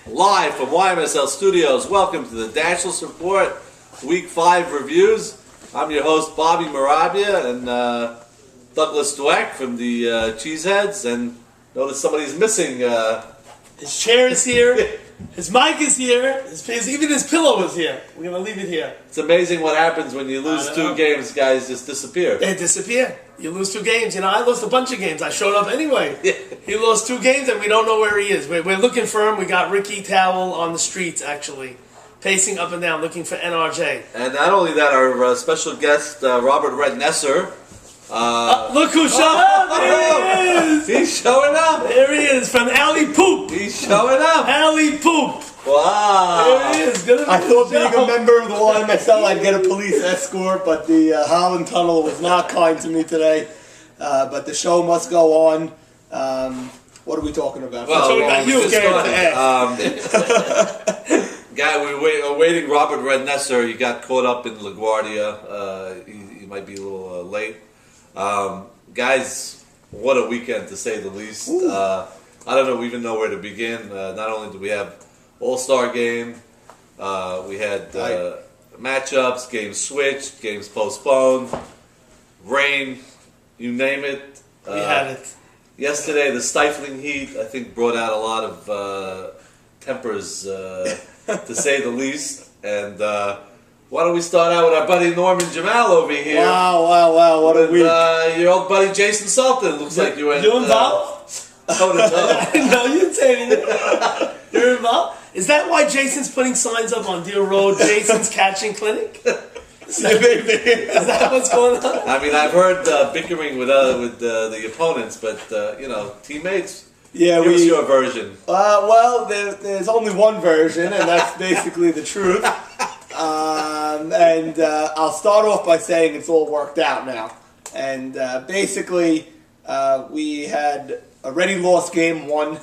Live from YMSL Studios, welcome to the Dashless Report, Week 5 reviews. I'm your host, Bobby Morabia, and Douglas Dweck from the Cheeseheads, and notice somebody's missing. His chair is here, his mic is here, even his pillow is here. We're going to leave it here. It's amazing what happens when you lose 2 games, guys just disappear. They disappear. You lose 2 games. You know, I lost a bunch of games. I showed up anyway. Yeah. He lost 2 games and we don't know where he is. We're looking for him. We got Ricky Towel on the streets, actually, pacing up and down, looking for NRJ. And not only that, our special guest, Robert Rednesser. Look who's showing up! There he is! He's showing up! There he is, from Alley Poop! He's showing up! Alley Poop! Wow! There he is! I thought being a member of the YMSL I'd get a police escort, but the Holland Tunnel was not kind to me today. But the show must go on. What are we talking about? Well, talking about you, guy, we're waiting. Robert Rednesser, he got caught up in LaGuardia. He might be a little late. Guys, what a weekend to say the least. I don't even know where to begin. Not only do we have All-Star game, we had matchups, games switched, games postponed, rain, you name it. We had it. Yesterday, the stifling heat, I think, brought out a lot of tempers, to say the least. And why don't we start out with our buddy Norman Jemal over here? Wow, what a week. Your old buddy Jason Sultan. Looks like you went... You involved? Toe to toe. No, you didn't say anything. You're involved? Is that why Jason's putting signs up on Deer Road, Jason's Catching Clinic? Is that what's going on? I mean, I've heard bickering with the opponents, but, teammates, Yeah, give us your version. Well, there's only one version, and that's basically the truth. I'll start off by saying it's all worked out now. And basically, we had already lost game 1,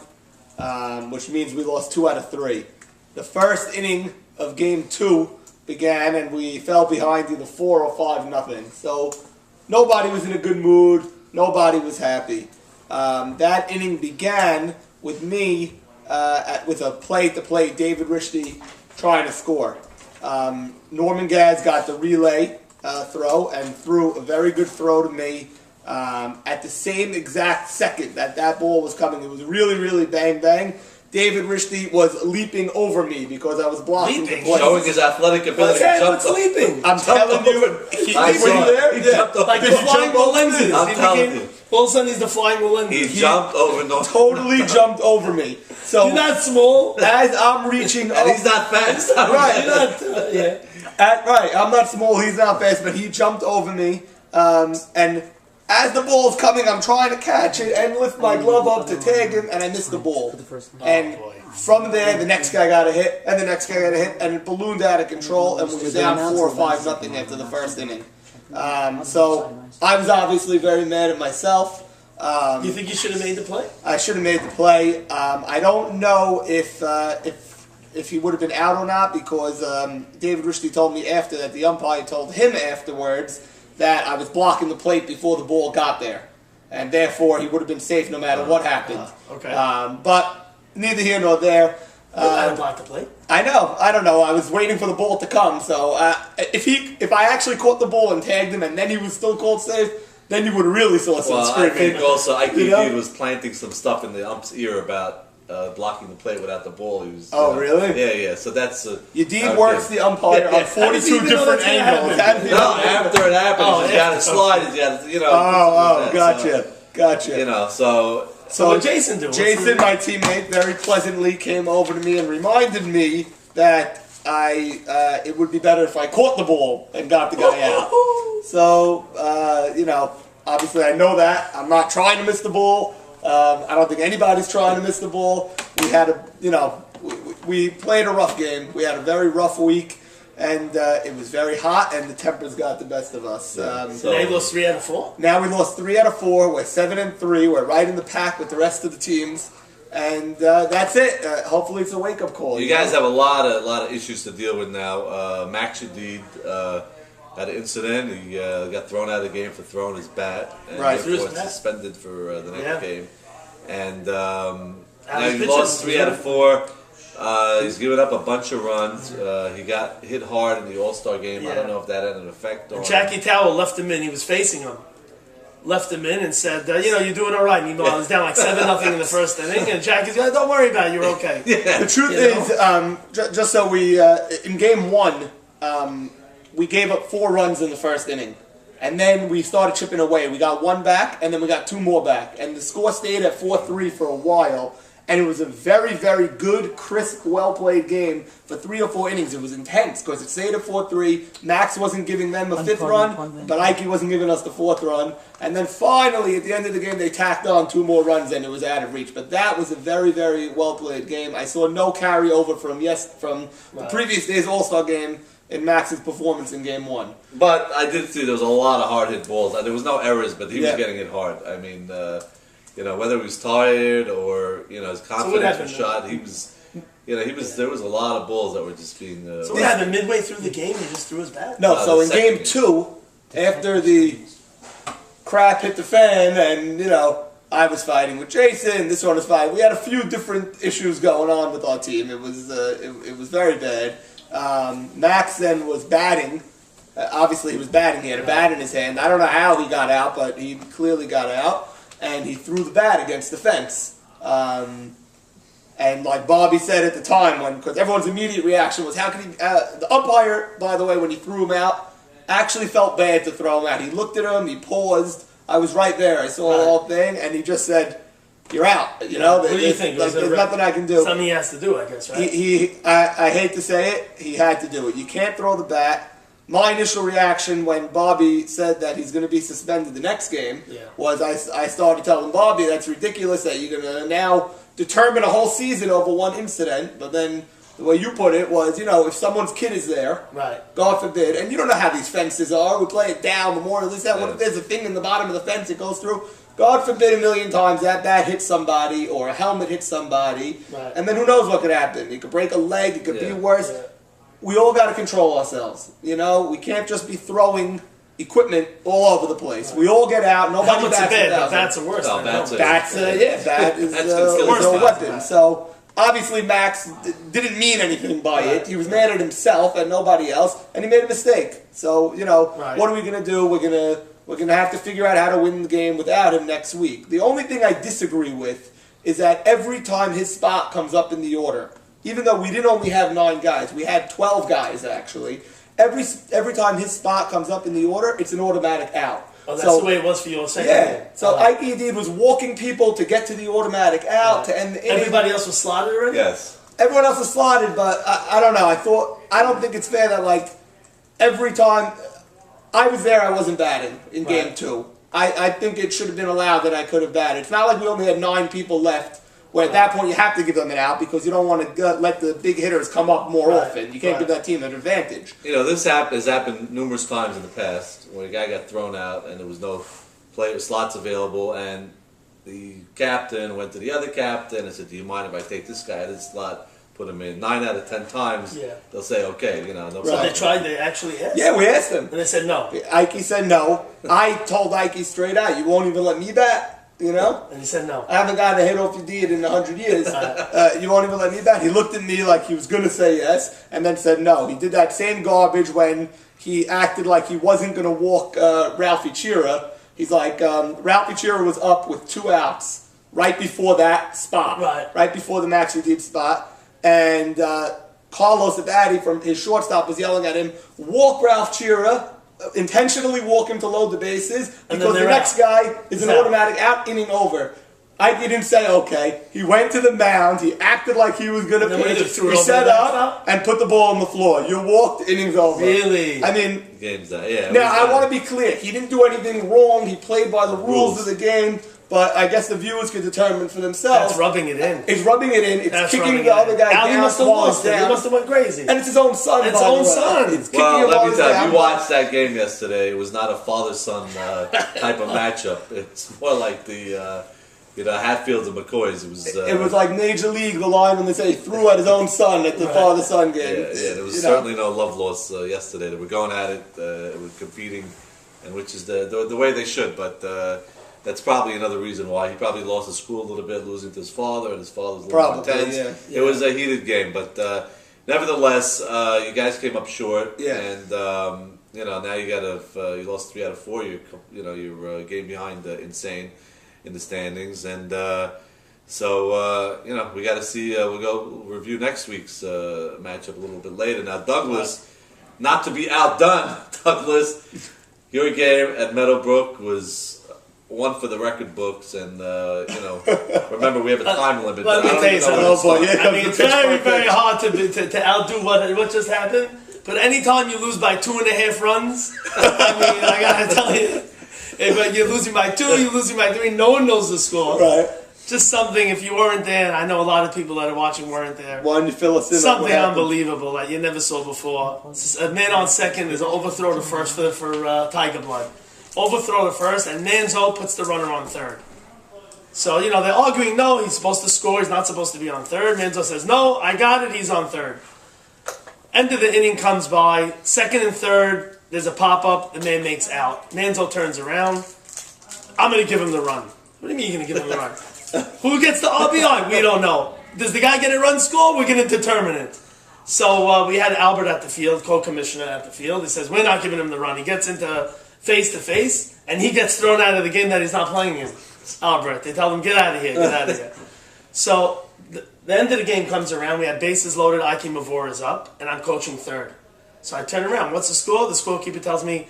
which means we lost 2 out of 3. The first inning of game 2 began, and we fell behind either 4 or 5-0. So nobody was in a good mood. Nobody was happy. That inning began with me with a play-to-play David Richty trying to score. Norman Gaz got the relay throw and threw a very good throw to me at the same exact second that ball was coming. It was really, really bang. David Richty was leaping over me because I was blocking the play. Showing his athletic ability. What's leaping? I'm telling you. He jumped over. Like the flying Melendez. I'm telling you. All of a sudden he's the flying Melendez. He jumped over Norman. Totally jumped over me. So You're not small. as I'm reaching up, And he's not fast. right. You're not, Right, I'm not small, he's not fast, but he jumped over me, and as the ball's coming, I'm trying to catch it and lift my glove up to tag him, and I missed the ball. And from there, the next guy got a hit, and the next guy got a hit, and it ballooned out of control, and we were down 4 or 5-0 after the first inning. So I was obviously very mad at myself. You think you should have made the play? I should have made the play. I don't know if he would have been out or not, because David Richty told me after that the umpire told him afterwards that I was blocking the plate before the ball got there, and therefore he would have been safe no matter what happened. Okay. But neither here nor there. I blocked the plate. I know. I don't know. I was waiting for the ball to come. So if I actually caught the ball and tagged him, and then he was still called safe, then you would have really saw some screaming. I think also IQ was planting some stuff in the ump's ear about blocking the play without the ball. He was, really? Yeah. So that's... Yudid works the umpire on 42 different angles. After it happens, he's got to slide. He's got to, Gotcha. So what Jason do? Jason, my teammate, very pleasantly came over to me and reminded me that it would be better if I caught the ball and got the guy out. So, obviously I know that. I'm not trying to miss the ball. I don't think anybody's trying to miss the ball. We had we played a rough game. We had a very rough week, and it was very hot, and the tempers got the best of us. So now you lost 3 out of 4? Now we lost 3 out of 4. We're 7-3. We're right in the pack with the rest of the teams. And that's it. Hopefully it's a wake-up call. You guys have a lot of issues to deal with now. Max Shadid had an incident. He got thrown out of the game for throwing his bat. And therefore suspended for the next game. And now you lost 3 out of 4. He's given up a bunch of runs. He got hit hard in the All-Star game. Yeah. I don't know if that had an effect on Jackie Towell left him in. He was facing him. Left him in and said, you're doing all right. Meanwhile, it was down like 7-0 in the first inning. And Jackie's going, don't worry about it. You're okay. Yeah. The truth is, just so we, in game one, we gave up 4 runs in the first inning. And then we started chipping away. We got 1 back, and then we got 2 more back. And the score stayed at 4-3 for a while. And it was a very, very good, crisp, well-played game for 3 or 4 innings. It was intense because it stayed at 4-3. Max wasn't giving them a 5th run, but Ike wasn't giving us the 4th run. And then finally, at the end of the game, they tacked on 2 more runs, and it was out of reach. But that was a very, very well-played game. I saw no carryover from the previous day's All-Star game in Max's performance in game 1. But I did see there was a lot of hard hit balls. There was no errors, but he was getting hit hard. I mean, whether he was tired or his confidence was shot, he was. There was a lot of balls that were just being. So what happened midway through the game? He just threw his bat. No, so in game 2, after the crap hit the fan, and I was fighting with Jason. This one was fighting. We had a few different issues going on with our team. It was very bad. Max then was batting. Obviously, he was batting. He had a bat in his hand. I don't know how he got out, but he clearly got out. And he threw the bat against the fence. And like Bobby said at the time, because everyone's immediate reaction was, how can he... the umpire, by the way, when he threw him out, actually felt bad to throw him out. He looked at him, he paused. I was right there. I saw the whole thing, and he just said, you're out. What do you think? There's nothing I can do. Something he has to do, I guess, right? I hate to say it, he had to do it. You can't throw the bat. My initial reaction when Bobby said that he's going to be suspended the next game was I started telling Bobby that's ridiculous that you're going to now determine a whole season over one incident. But then the way you put it was, if someone's kid is there, God forbid, and you don't know how these fences are. We play it down, Memorial, this, that. What if there's a thing in the bottom of the fence it goes through? God forbid a million times that bat hits somebody or a helmet hits somebody. And then who knows what could happen. It could break a leg. It could be worse. We all got to control ourselves. We can't just be throwing equipment all over the place. We all get out. Nobody Helmets are bad, but bats are worse. Bat is a weapon. So obviously Max didn't mean anything by it. He was mad at himself and nobody else, and he made a mistake. So what are we gonna do? We're gonna have to figure out how to win the game without him next week. The only thing I disagree with is that every time his spot comes up in the order, even though we didn't only have 9 guys, we had 12 guys actually. Every time his spot comes up in the order, it's an automatic out. Oh, that's the way it was for your second game. So Ike Edid was walking people to get to the automatic out to end the inning. Everybody else was slotted already? Yes. Everyone else was slotted, but I don't know. I don't think it's fair that every time I was there, I wasn't batting in game 2. I think it should have been allowed that I could have batted. It's not like we only had 9 people left. Where at that point you have to give them an out because you don't want to let the big hitters come up more often. You can't give that team an advantage. This has happened numerous times in the past where a guy got thrown out and there was no player slots available, and the captain went to the other captain and said, "Do you mind if I take this guy out of this slot, put him in?" 9 out of 10 times, they'll say, "Okay, no problem." So they tried. They actually asked. Yeah, we asked them, and they said no. Ike said no. I told Ike straight out, "You won't even let me bat." And he said no. I haven't gotten a hit off your deed in 100 years. You won't even let me bat. He looked at me like he was going to say yes, and then said no. He did that same garbage when he acted like he wasn't going to walk Ralphie Chira. He's like, Ralphie Chira was up with 2 outs right before that spot. Right before the Max Edid spot. And Carlos Abadi from his shortstop was yelling at him, "Walk Ralph Chira." Intentionally walk him to load the bases because the next guy is an automatic out, inning over. Ike didn't say okay. He went to the mound. He acted like he was going to pitch. He set up and put the ball on the floor. You walked, innings over. Really? I mean, game's that. Now I want to be clear. He didn't do anything wrong. He played by the rules of the game. But I guess the viewers can determine for themselves. That's rubbing it in. It's rubbing it in. It's kicking the other guy down. He must have lost it. He must have went crazy. And it's his own son. It's his own son. It's kicking him let me tell down. you, you watched that game yesterday. It was not a father-son type of matchup. It's more like the Hatfields and McCoys. It was like Major League, the line when they say he threw at his own son at the father-son game. Yeah, there was certainly no love lost yesterday. They were going at it. It was competing, and which is the way they should. But that's probably another reason why. He probably lost his school a little bit, losing to his father, and his father was a little Probably, intense. yeah. It was a heated game, but nevertheless, you guys came up short. Yeah. And now you lost 3 out of 4. You're a game behind Insane in the standings, and so we got to see. We'll go review next week's matchup a little bit later. Now, Douglas, not to be outdone, Douglas, your game at Meadowbrook was one for the record books, and remember we have a time limit. Let me tell you something. Yeah, I mean, it's very, very hard to outdo what just happened. But anytime you lose by 2.5 runs, I gotta tell you, if you're losing by 2, you're losing by 3. No one knows the score. Right. Just something. If you weren't there, and I know a lot of people that are watching weren't there. Why don't you fill us in? Something unbelievable that you never saw before. A man on second is an overthrow to first for Tiger Blood. Overthrow to first, and Manzo puts the runner on third. So, they're arguing, no, he's supposed to score, he's not supposed to be on third. Manzo says, no, I got it, he's on third. End of the inning comes by, second and third, there's a pop-up, the man makes out. Manzo turns around, I'm going to give him the run. What do you mean you're going to give him the run? Who gets the RBI? We don't know. Does the guy get a run score? We're going to determine it. So we had Albert at the field, co-commissioner at the field. He says, we're not giving him the run. He gets into face-to-face, and he gets thrown out of the game that he's not playing in. Albert, they tell him, get out of here, get out of here. So the end of the game comes around. We have bases loaded. Aki Mavor is up, and I'm coaching third. So I turn around. What's the score? The scorekeeper tells me,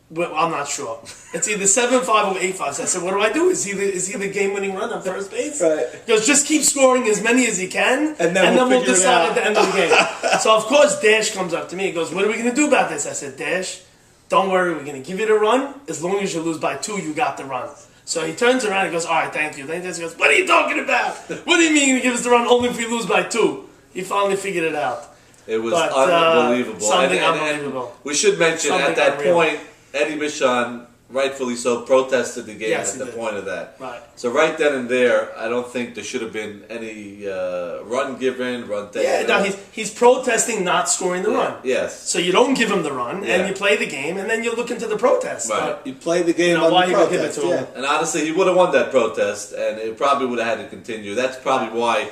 well, I'm not sure. It's either 7-5 or 8-5. So I said, what do I do? Is he the game-winning run on first base? Right. He goes, just keep scoring as many as he can, and then we'll decide at the end of the game. So, of course, Dash comes up to me. He goes, what are we going to do about this? I said, Dash, don't worry. We're going to give you the run. As long as you lose by 2, you got the run. So he turns around and goes, all right, thank you. Then he goes, what are you talking about? What do you mean you're going to give us the run only if we lose by 2? He finally figured it out. It was unbelievable. Something unbelievable. And we should mention, at that point, Eddie Michon, rightfully so, protested the game at the point of that. Right. So right then and there, I don't think there should have been any run given, run taken. Yeah, no, he's protesting not scoring the run. Yes. So you don't give him the run, and you play the game, and then you look into the protest. Right. You play the game on why the you give it protest. to him? Yeah. And honestly, he would have won that protest, and it probably would have had to continue. That's probably why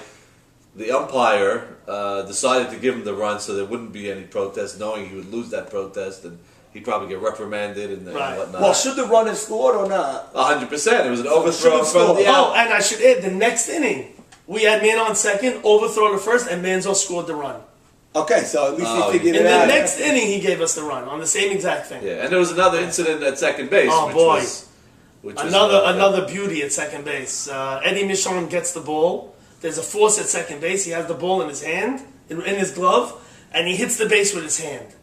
the umpire decided to give him the run so there wouldn't be any protest, knowing he would lose that protest, and he'd probably get reprimanded and whatnot. Well, should the run have scored or not? 100%. It was an overthrow from the Oh, and I should add, the next inning, we had man on second, overthrow to first, and Manzo scored the run. Okay, so at least he figured In it out. the next inning, he gave us the run on the same exact thing. Yeah, and there was another incident at second base. Oh, which boy. Was Another beauty at second base. Eddie Michon gets the ball. There's a force at second base. He has the ball in his hand, in his glove, and he hits the base with his hand.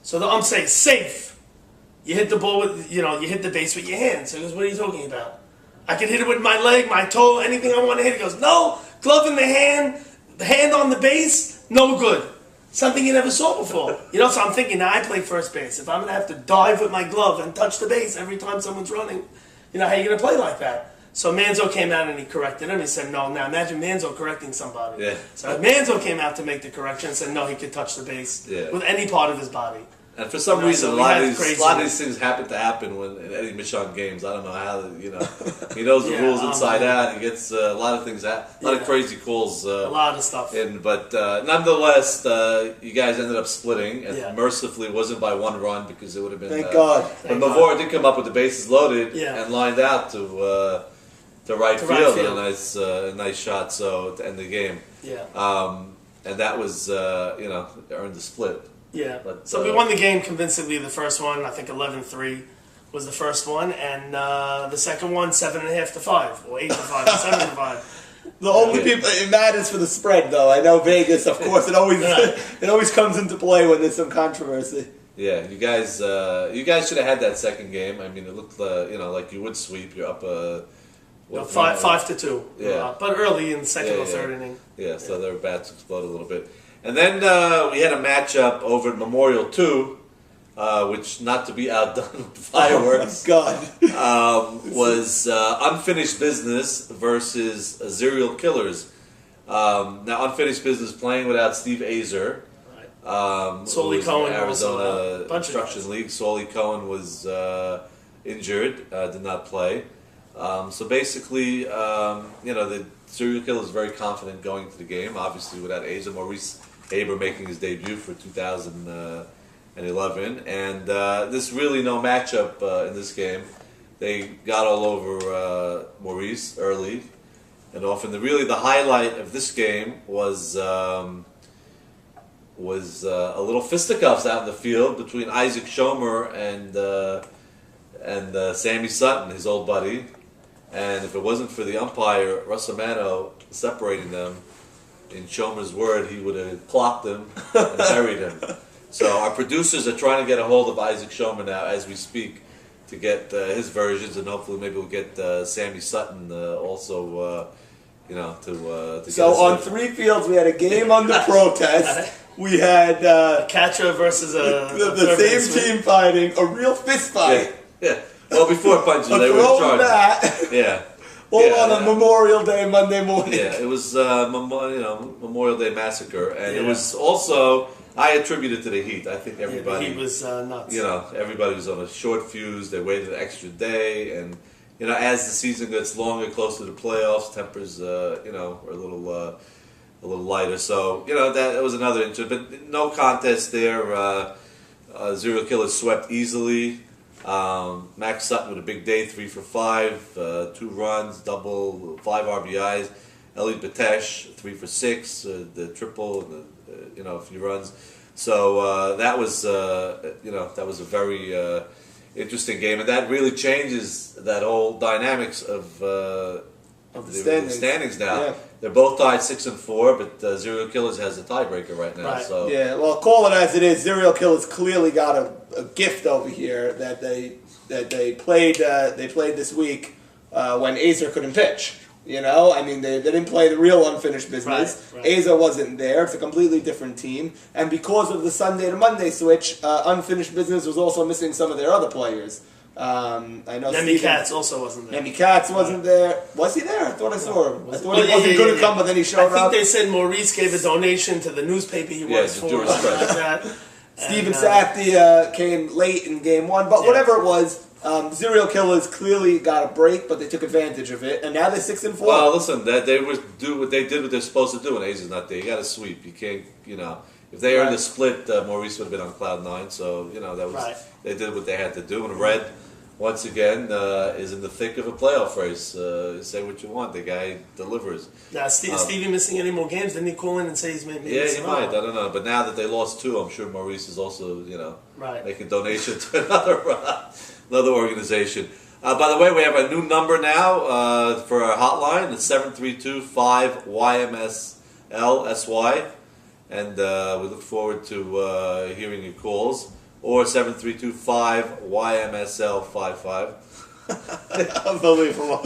So the ump says, safe. You hit the ball with, you hit the base with your hand. So he goes, what are you talking about? I can hit it with my leg, my toe, anything I want to hit. He goes, no, glove in the hand on the base, no good. Something you never saw before. So I'm thinking, now I play first base. If I'm going to have to dive with my glove and touch the base every time someone's running, how are you going to play like that? So Manzo came out and he corrected him. He said, no, now imagine Manzo correcting somebody. Yeah. So Manzo came out to make the correction and said, no, he could touch the base with any part of his body. And for some reason, a lot of these things happen to happen when in Eddie Michon games. I don't know how, he knows the rules inside out. He gets a lot of things, a lot of crazy calls. A lot of stuff. But nonetheless, you guys ended up splitting, and mercifully it wasn't by 1 run because it would have been. Thank God. But Mavor did come up with the bases loaded and lined out to right field. A nice shot, so to end the game. Yeah. And that was earned the split. Yeah. But, so we won the game convincingly. The first one, I think 11-3 was the first one, and the second one 7.5 to 5, or 8 to 5, or 7 to 5. The only people it matters for the spread, though. I know Vegas, of course, it always comes into play when there's some controversy. Yeah, you guys should have had that second game. I mean, it looked like you would sweep. You're up 5 to 2. Yeah, but early in the second or third inning. Yeah, so their bats exploded a little bit. And then we had a matchup over at Memorial 2, which, not to be outdone with fireworks, was Unfinished Business versus Serial Killers. Now, Unfinished Business playing without Steve Azer. Solly Cohen, Arizona Construction League. Solly Cohen was injured, did not play. So basically, the serial killer is very confident going into the game. Obviously, without Asa Maurice Haber making his debut for 2011, and there's really no matchup in this game. They got all over Maurice early and often. The highlight of this game was a little fisticuffs out in the field between Isaac Schomer and Sammy Sutton, his old buddy. And if it wasn't for the umpire, Russamano, separating them, in Schomer's word, he would have clocked him and buried him. So our producers are trying to get a hold of Isaac Schomer now as we speak to get his versions, and hopefully maybe we'll get Sammy Sutton also, to get So his on version. 3 fields, we had a game under protest. We had A catcher versus the same team fighting, a real fist fight, Yeah. Well, before punches, a they were throwing charged. bat, Yeah. all Yeah, on a Memorial Day, Monday morning. Yeah, it was Memorial Day massacre, and it Yeah. was also I attribute it to the heat. I think everybody, He was nuts. everybody was on a short fuse. They waited an extra day, and as the season gets longer, closer to the playoffs, tempers are a little lighter. So that was another interest, but no contest there. Serial Killer swept easily. Max Sutton with a big day, 3 for 5, 2 runs, double, 5 RBIs. Eli Batesh, 3 for 6, the triple, and a few runs. So that was a very interesting game, and that really changes that whole dynamics of the standings now. Yeah. They're both tied 6 and 4, but Serial Killers has a tiebreaker right now. Right. So Yeah, well, call it as it is. Serial Killers clearly got a gift over here that they played this week when Azer couldn't pitch. They didn't play the real unfinished business. Right. Azer wasn't there. It's a completely different team, and because of the Sunday to Monday switch, unfinished business was also missing some of their other players. I know Nemi Katz also wasn't there. Nemi Katz wasn't there. Was he there? I thought I saw him. I thought he Oh, yeah, wasn't yeah, going to yeah. come, but then he I showed think up. they said Maurice gave a donation to the newspaper he works the for. Jewish or something Press. like that. Steven And, Safdie came late in game 1, but Yeah. whatever it was, Serial Killers clearly got a break, but they took advantage of it, and now they're 6 and 4. Well, listen, that they do what they did what they're supposed to do when A's is not there. You got to sweep. You can't, if they earned a split, Maurice would have been on cloud 9. So that was Right. they did what they had to do. And Red, once again, is in the thick of a playoff race. Say what you want, the guy delivers. Now, Stevie missing any more games? Didn't he call in and say he's made Yeah, he some might. I more? don't know. But now that they lost 2, I'm sure Maurice is also Right. making donation to another organization. By the way, we have a new number now for our hotline. It's 732-5YMSLSY, and we look forward to hearing your calls. Or 732-5YMSL55. Unbelievable.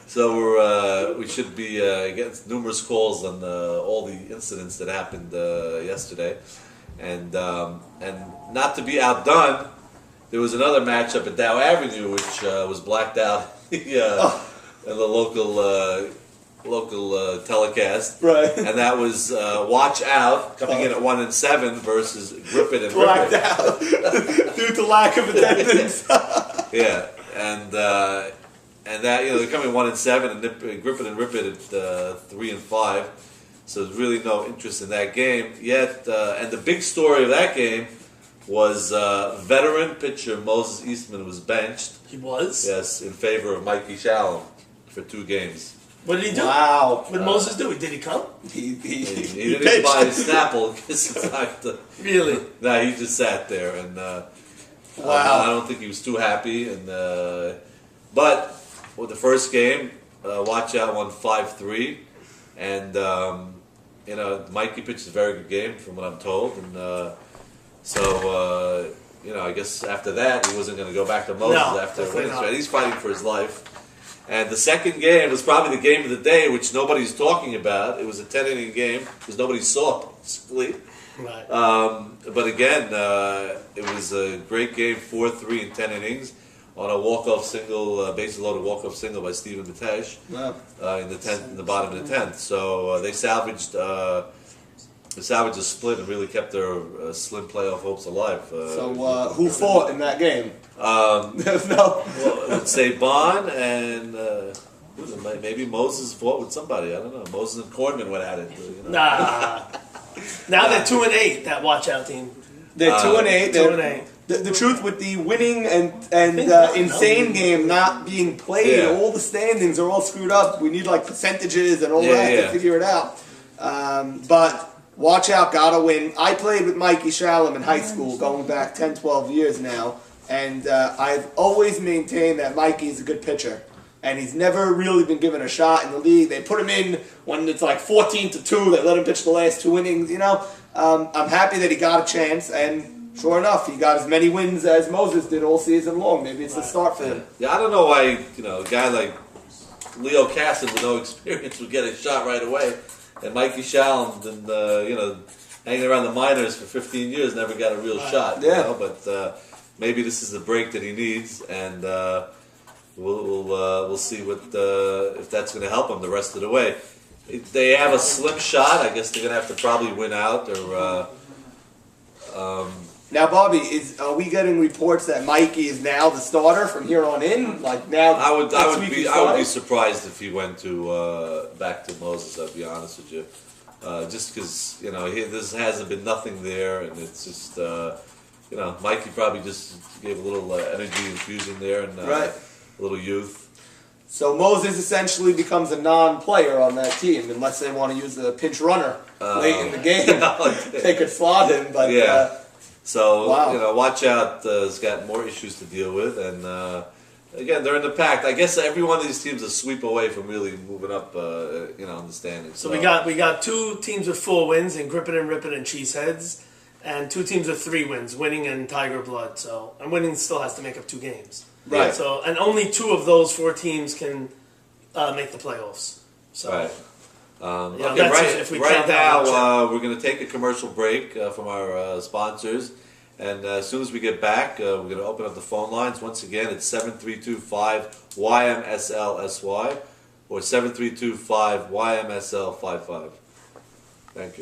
So we should be getting numerous calls on all the incidents that happened yesterday, and not to be outdone, there was another matchup at Dow Avenue which was blacked out in the local telecast, Right. and that was Watch Out coming in at 1 and 7 versus Grip It and Blacked Rip It. out due to lack of attendance. Yeah, and that they're coming 1 and 7, and Grip It and Rip It at 3 and 5. So there's really no interest in that game yet. And the big story of that game was veteran pitcher Moses Eastman was benched. He was? Yes, in favor of Mikey Shalom for 2 games. What did he do? Wow. What did Moses do? Did he come? He He didn't buy his Snapple. Really? No, he just sat there, and I don't think he was too happy. And but with the first game, Watch Out won 5-3, and Mikey pitched a very good game from what I'm told, and I guess after that he wasn't going to go back to Moses No, after definitely winning. not. He's fighting for his life. And the second game was probably the game of the day, which nobody's talking about. It was a 10-inning game because nobody saw it, basically. Right. But again, it was a great game, 4-3 in 10 innings on a walk-off single, bases-loaded walk-off single by Steven Batesh Wow. in the bottom of the 10th. So they salvaged the Savages split and really kept their slim playoff hopes alive. Who fought in that game? There's no. Well, let's say Bond and maybe Moses fought with somebody. I don't know. Moses and Cornman went at it. You know? Nah. Now they're 2-8. That watch out team. They're 2-8. 2-8. The truth with the winning and insane game not being played, all the standings are all screwed up. We need like percentages and all that to figure it out. But watch out, gotta win. I played with Mikey Shalom in high school, going back 10, 12 years now, and I've always maintained that Mikey is a good pitcher. And he's never really been given a shot in the league. They put him in when it's like 14-2. They let him pitch the last 2 innings. You know, I'm happy that he got a chance, and sure enough, he got as many wins as Moses did all season long. Maybe it's the start for him. Yeah, I don't know why a guy like Leo Casson with no experience would get a shot right away, and Mikey Shalom, and hanging around the minors for 15 years, never got a real shot. Yeah. You know? But maybe this is the break that he needs, and. We'll see what if that's going to help them the rest of the way. If they have a slim shot, I guess they're going to have to probably win out. Or now, Bobby, are we getting reports that Mikey is now the starter from here on in? Like now, I would be surprised if he went to back to Moses. I'll be honest with you, just because this hasn't been nothing there, and it's just Mikey probably just gave a little energy infusion there and. Right. A little youth. So Moses essentially becomes a non-player on that team unless they want to use a pinch runner late in the game. They could slot him, but so wow. Watch out. Has got more issues to deal with, and again, they're in the pack. I guess every one of these teams is a sweep away from really moving up. In the standings. So we got 2 teams with 4 wins in Grip It and Rip It and Cheeseheads, and 2 teams with 3 wins, Winning and Tiger Blood. So and Winning still has to make up 2 games. Right. So and only 2 of those 4 teams can make the playoffs. So. Right. Right now, we're going to take a commercial break from our sponsors, and as soon as we get back, we're going to open up the phone lines. Once again, it's 7325-YMSLSY or 7325-YMSL55. Thank you.